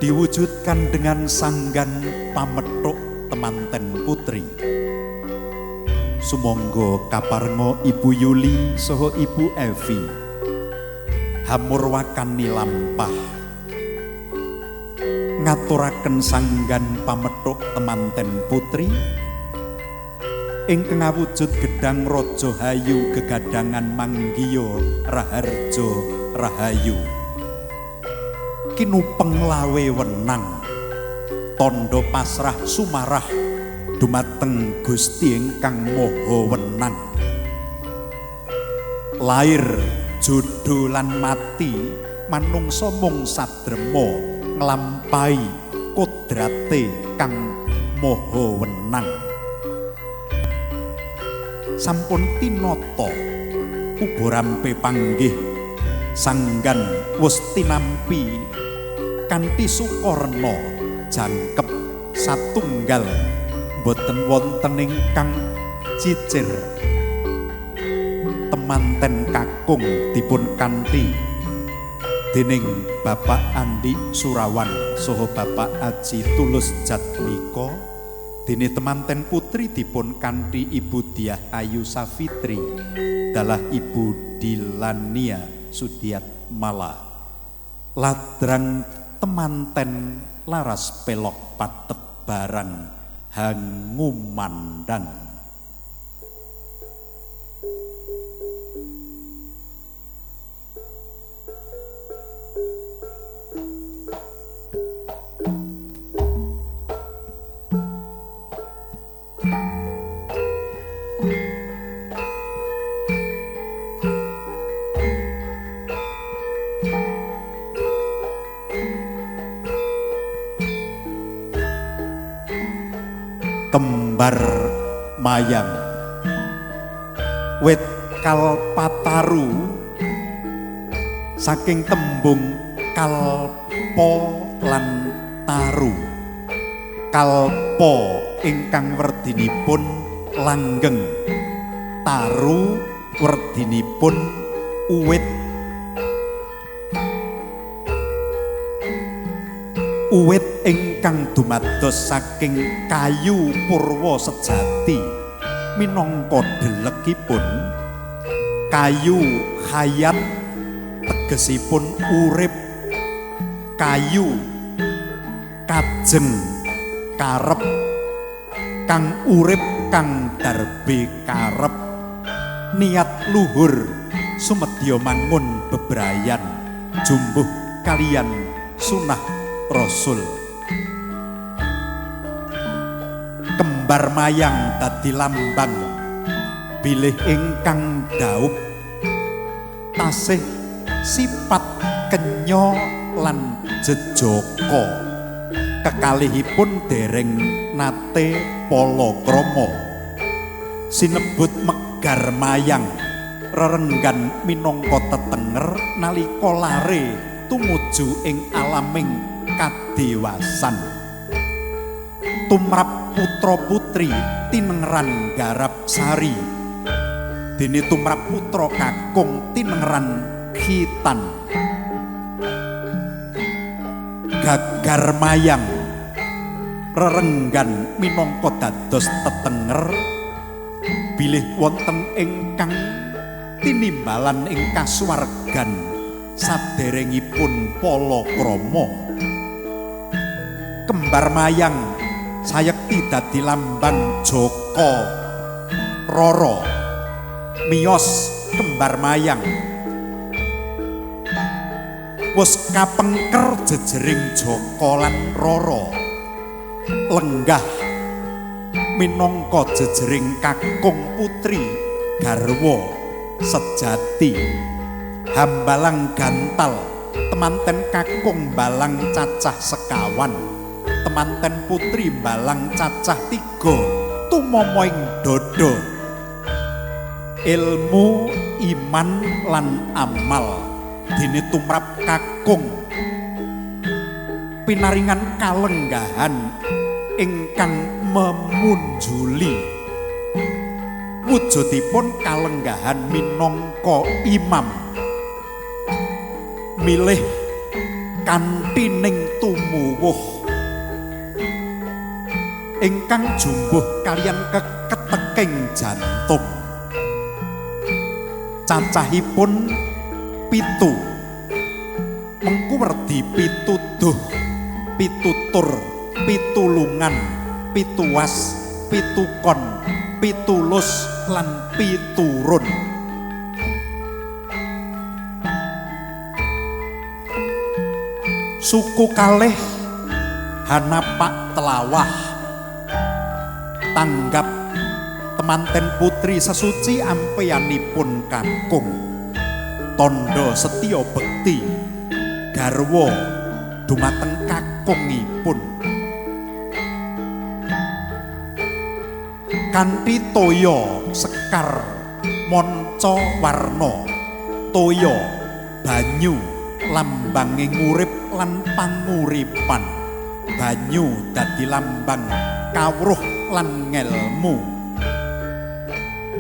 diwujudkan dengan sanggan pamethuk temanten putri. Sumangga kaparenga Ibu Yuli saha Ibu Evi hamurwakani lampah ngaturaken sanggan pamethuk temanten putri ingkang awujud gedang raja hayu gegadangan manggiya raharja rahayu kinupeng lawe wenang tondo pasrah sumarah dumateng Gusti ingkang maha wenang lair jodho lan mati manungsa mung sadrema nglampahi kodrate kang maha wenang sampun tinata uborampe panggih sanggan wus tinampi kanthi sukarna jangkep satunggal boten wonten ingkang cicir temanten kakung dipun kanthi dening Bapak Andi Surawan saha Bapak Aji Tulus Jatmiko dene temanten putri dipun kanthi Ibu Diah Ayu Safitri dalah Ibu Dilania Sudiatmala ladrang temanten laras pelok patet barang hangumandang. Kembar mayang wit kalpataru saking tembung kalpa lan taru kalpa ingkang werdinipun langgeng taru werdinipun uwit uwit ingkang dumados saking kayu purwa sejati minangka delegipun kayu hayat tegesipun urip kayu kajeng karep kang urip kang darbe karep niat luhur sumedya mangun bebrayan jumbuh kaliyan sunah Rasul kembar mayang dadi lambang bilih ingkang daup tasih sipat kenya lan jejaka kekalihipun dereng nate palakrama sinebut megar mayang rerenggan minangka tetenger nalika lare tumuju ing alaming kadewasan tumrap putra putri tinengeran garap sari dene tumrap putra kakung tinengeran khitan gagar mayang rerenggan minangka dados tetenger bilih wonten ingkang tinimbalan ing kasuwargan saderengipun palakrama kembar mayang sayekti dadi lambang Jaka Rara miyos kembar mayang wis kapengker jejering Jaka lan Rara lenggah minangka jejering kakung putri garwa sejati hambalang gantal temanten kakung balang cacah sekawan temanten putri balang cacah 3 tumama ing dada ilmu iman lan amal dene tumrap kakung pinaringan kalenggahan ingkang memunjuli wujudipun kalenggahan minangka imam milih kanthi ning tumuwuh ingkang jumbuh kaliyan keketeking jantung cacahipun 7 mengku werdi pituduh pitutur pitulungan pituwas pitukon pitulus lan piturun suku kalih hanapak telawah tanggap temanten putri sesuci ampeyanipun kakung tondo setya bekti garwa dumateng kakungipun kanthi toya sekar manca warna toya banyu lambange ngurip lan panguripan banyu dadi lambang kawruh lan ngelmu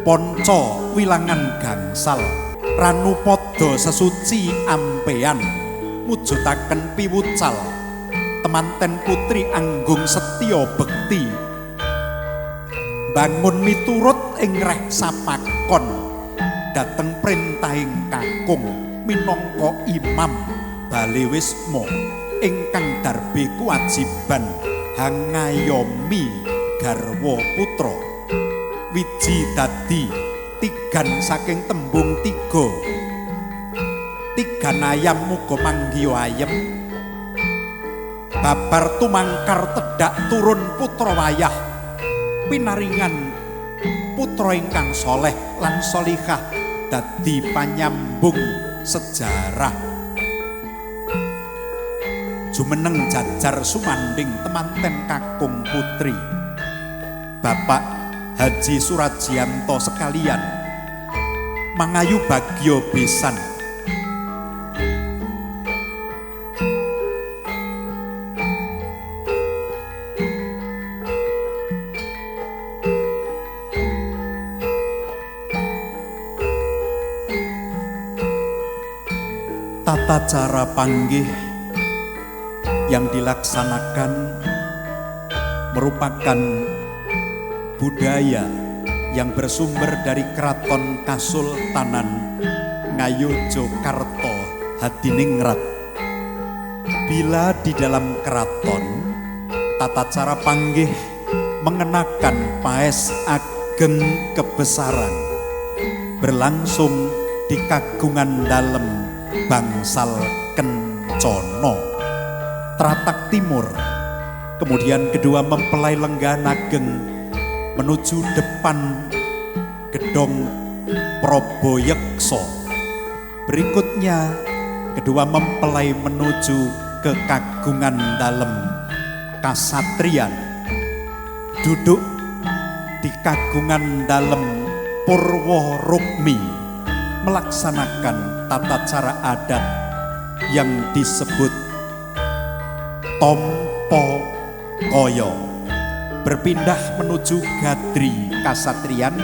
ponco wilangan gangsal ranupada sesuci ampeyan mujudaken piwucal temanten putri anggung setya bekti bangun miturut ing reh sapakon dateng prentahing kakung minangka imam bali wisma ingkang darbe kewajiban hangayomi garwa putra wiji dadi tigan saking tembung tigan ayam muga manggiya ayem babar tumangkar tedak turun putra wayah pinaringan putra ingkang soleh lan solihah dadi panyambung sejarah jumeneng jajar sumanding temanten kakung putri Bapak Haji Surajianto sekalian mangayu bagyo besan tata cara panggih yang dilaksanakan merupakan budaya yang bersumber dari Keraton Kasultanan Ngayogyakarta Hadiningrat. Bila di dalam keraton tata cara panggih mengenakan paes ageng kebesaran berlangsung di kagungan dalem bangsal Kencana Tratak Timur, kemudian kedua mempelai lenggan ageng menuju depan gedong Proboyekso. Berikutnya kedua mempelai menuju ke kagungan dalem Kasatriyan, duduk di kagungan dalem Purworukmi melaksanakan tata cara adat yang disebut Tompo Koyo. Berpindah menuju Gadri Kasatriyan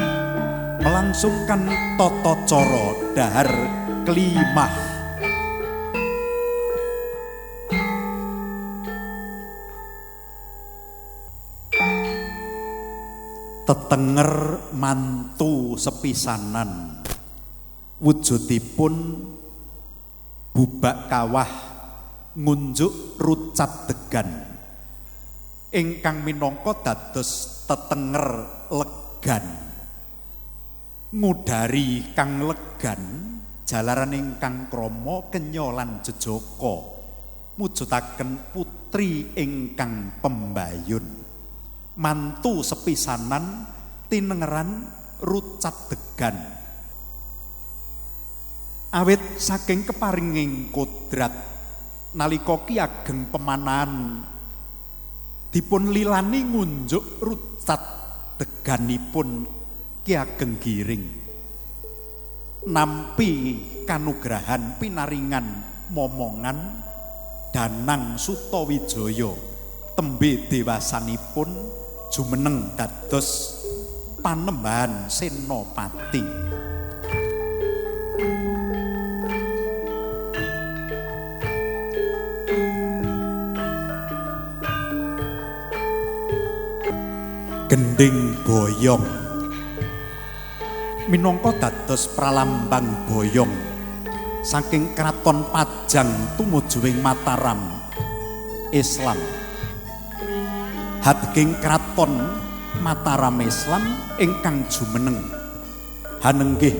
melangsungkan Toto Coro Dahar Kelimah. Tetenger mantu sepisanan wujudipun bubak kawah ngunjuk rucat degan ingkang minangka dados tetenger legan ngudari kang legan jalaran ingkang krama kenya lan jejaka mujudaken putri ingkang pembayun mantu sepisanan tinengeran rucat degan awit saking keparinging kodrat nalika Ki Ageng Pemanahan dipun lilani ngunjuk rucat deganipun Ki Ageng Giring nampi kanugrahan pinaringan momongan Danang Sutawijaya tembe dewasanipun jumeneng dados Panembahan Senopati. gending boyong minangka dados pralambang boyong saking kraton Pajang tumuju ing Mataram Islam. Hadging kraton Mataram Islam ingkang jumeneng hanenggih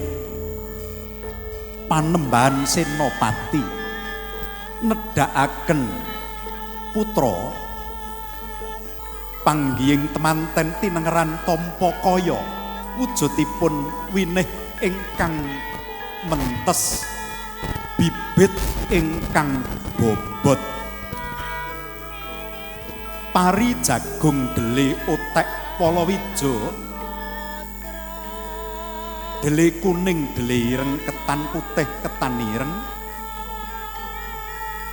Panembahan Senopati nedhakaken putra panggihing temanten tinengeran Tampakaya wujudipun winih ingkang mentes bibit ingkang bobot pari jagung dele otek palawija dele kuning dele ireng ketan putih ketan ireng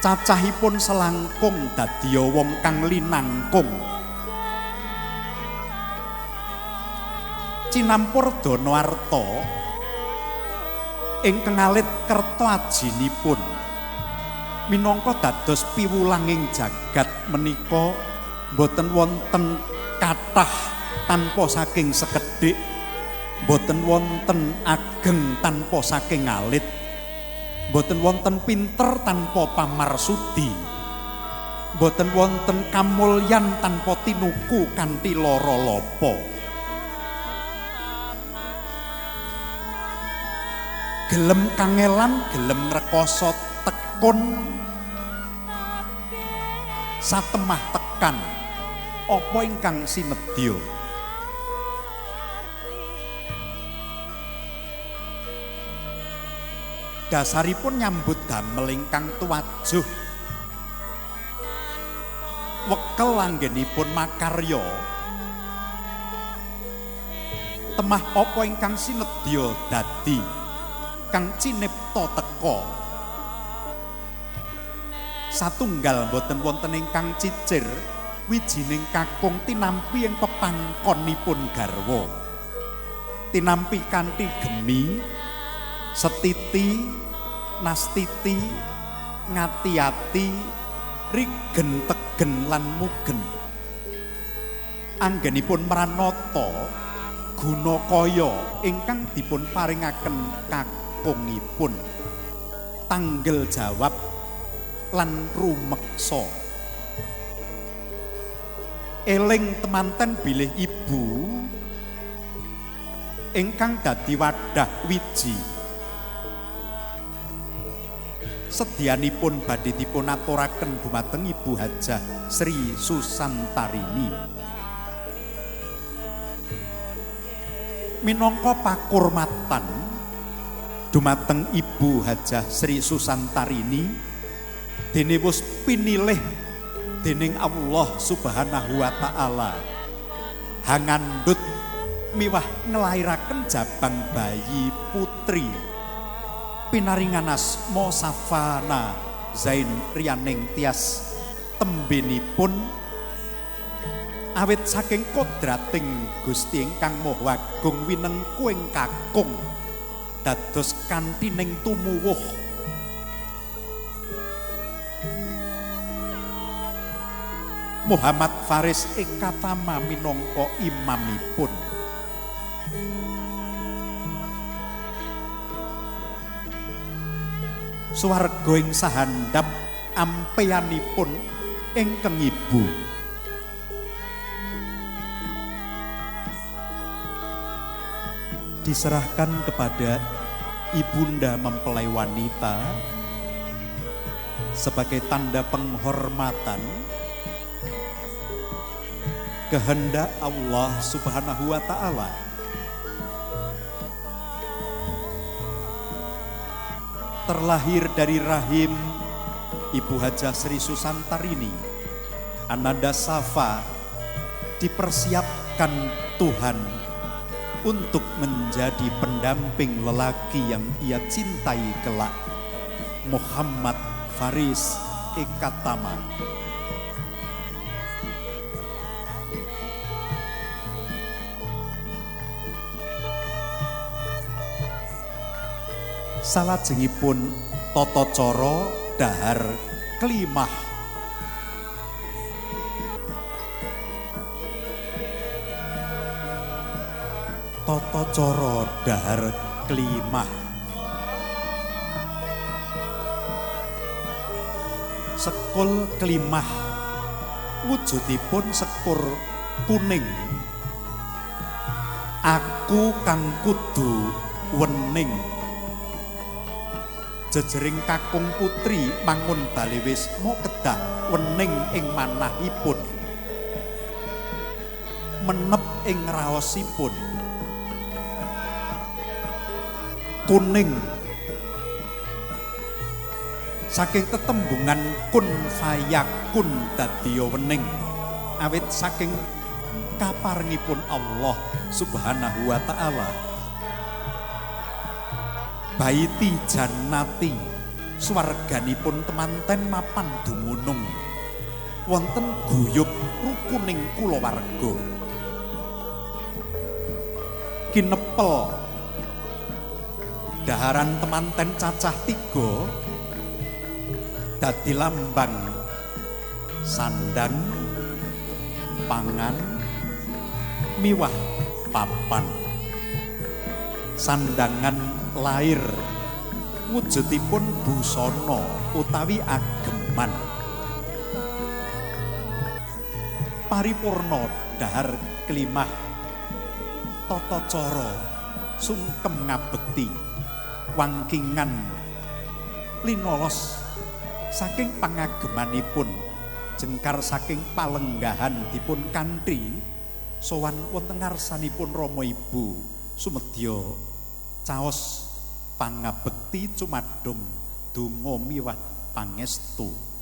cacahipun selangkung dadiya wong kang linangkung cinampur Danawarta ingkang alit kerta ajinipun minangka dados piwulanging jagat menika boten wonten kathah tanpa saking sekedhik boten wonten ageng tanpa saking alit boten wonten pinter tanpa pamarsudi boten wonten kamulyan tanpa tinuku kanthi lara lapa gelem kangelan gelem ngrekoso tekun satemah tekan apa ingkang sinedya dasaripun nyambut damel ingkang tuwajuh wekel anggenipun makarya temah apa ingkang sinedya dadi kang cinipta teka satunggal boten wonten ingkang cicir wijining kakung tinampi ing pepangkonipun garwa tinampi kanthi gemi setiti nastiti ngati-ati rigen tegen lan mugen anggenipun Mranata Gunakaya ingkang dipun paringaken kakungipun tanggel jawab lan rumeksa eling temanten bilih ibu ingkang dadi wadah wiji sedyanipun badhe dipun aturaken dumateng Ibu Hajah Sri Susantarini minangka pakurmatan dumateng Ibu Hajah Sri Susantarini dene wis pinilih dening Allah Subhanahu wa taala hangandut miwah nglairaken jabang bayi putri pinaringan asma Safana Zain Rianing Tias tembenipun awit saking kodrating Gusti ingkang Maha Agung winengku ing kakung dados kanthi ning tumuwuh Muhammad Faris Ekatama minangka imamipun swarga ing sahandap ampeyanipun ingkang ibu diserahkan kepada ibunda mempelai wanita sebagai tanda penghormatan kehendak Allah Subhanahu wa taala. Terlahir dari rahim Ibu Hajah Sri Susantarini, Ananda Safa dipersiapkan Tuhan untuk menjadi pendamping lelaki yang ia cintai kelak, Muhammad Faris Ekatama. Salajengipun tata cara dahar klimah tata cara dhahar klimah sekul klimah wujudipun sepur kuning aku kang kudu wening jejering kakung putri mangun bali wis mo kedah wening ing manahipun menep ing raosipun kuning saking tetembungan kun fayakun dadiya wening awit saking kaparingipun Allah Subhanahu wa taala baiti jannati swarganipun temanten mapan dumunung wonten guyub rukuning kulawarga kinepel daharan temanten cacah 3 dadi lambang sandang pangan miwah papan sandangan lair wujudipun busana utawi ageman paripurna dahar klimah tata cara sungkem ngabekti wangkingan linolos saking pangagemanipun jengkar saking palenggahan dipun kanthi sowan wonten ngarsanipun Rama Ibu sumedya caos pangabekti cumadung donga miwah pangestu.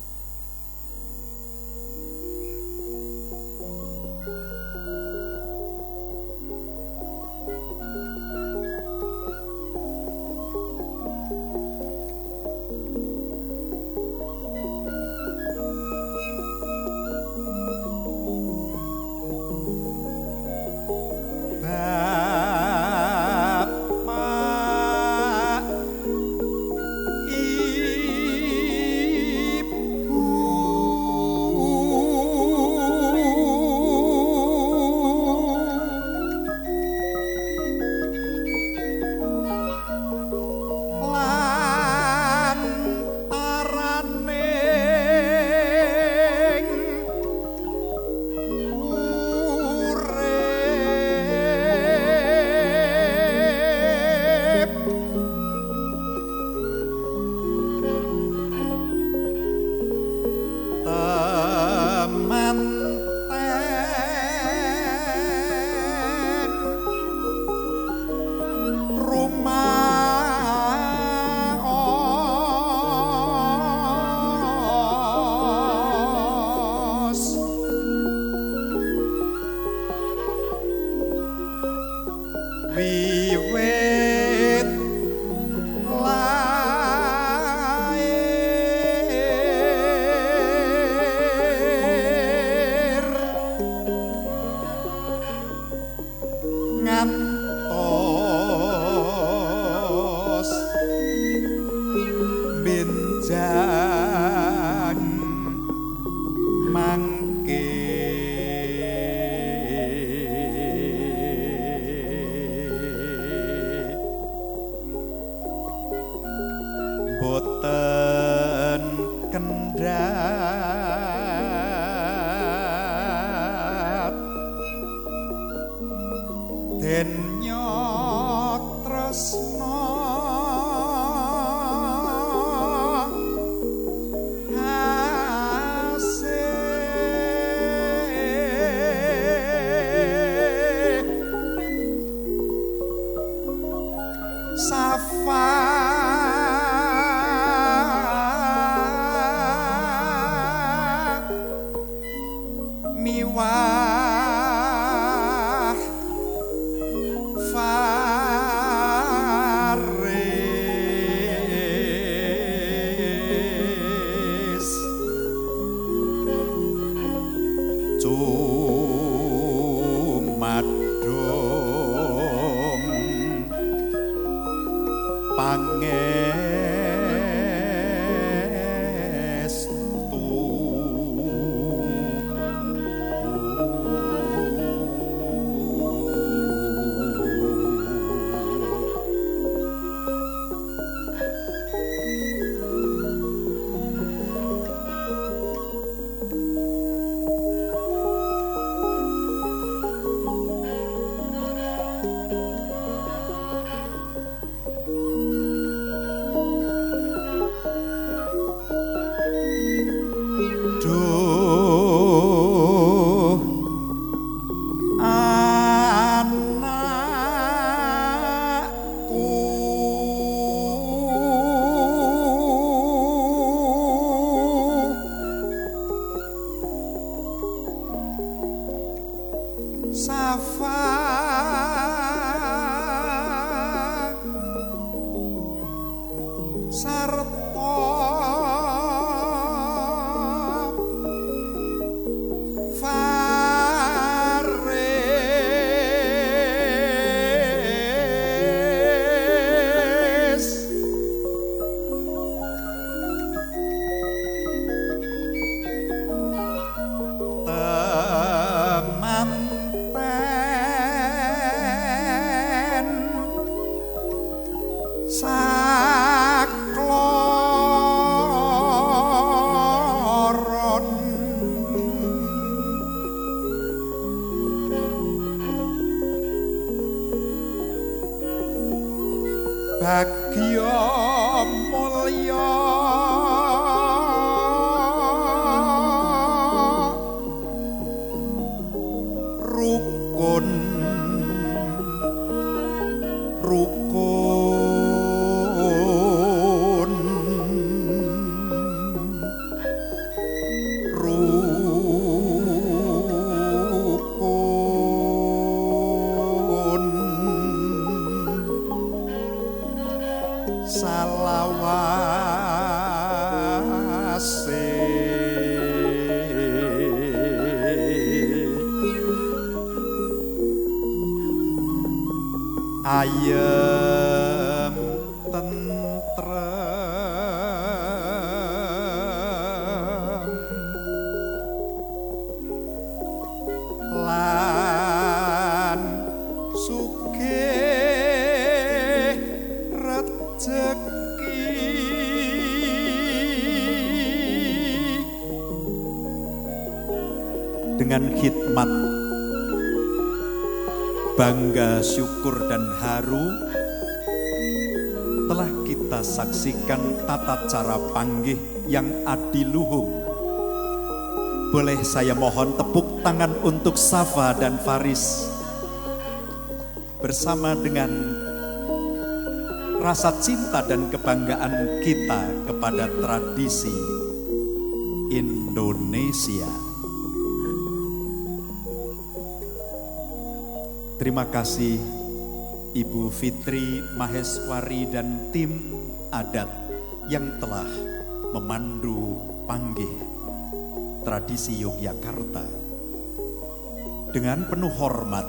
sarta sakloron bagya mulya rukun salawase ayem tentrem lan sugih rejeki dengan khidmat bangga, syukur dan haru telah kita saksikan tata cara panggih yang adiluhung. Boleh saya mohon tepuk tangan untuk Safa dan Faris bersama dengan rasa cinta dan kebanggaan kita kepada tradisi Indonesia. Terima kasih Ibu Fitri Maheswari dan tim adat yang telah memandu panggih tradisi Yogyakarta. Dengan penuh hormat,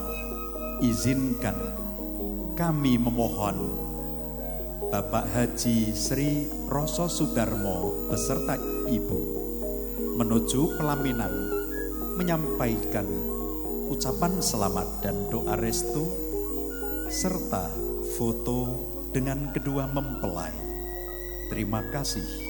izinkan kami memohon Bapak Haji Sri Roso Sudarmo beserta Ibu menuju pelaminan menyampaikan ucapan selamat dan doa restu serta foto dengan kedua mempelai. Terima kasih.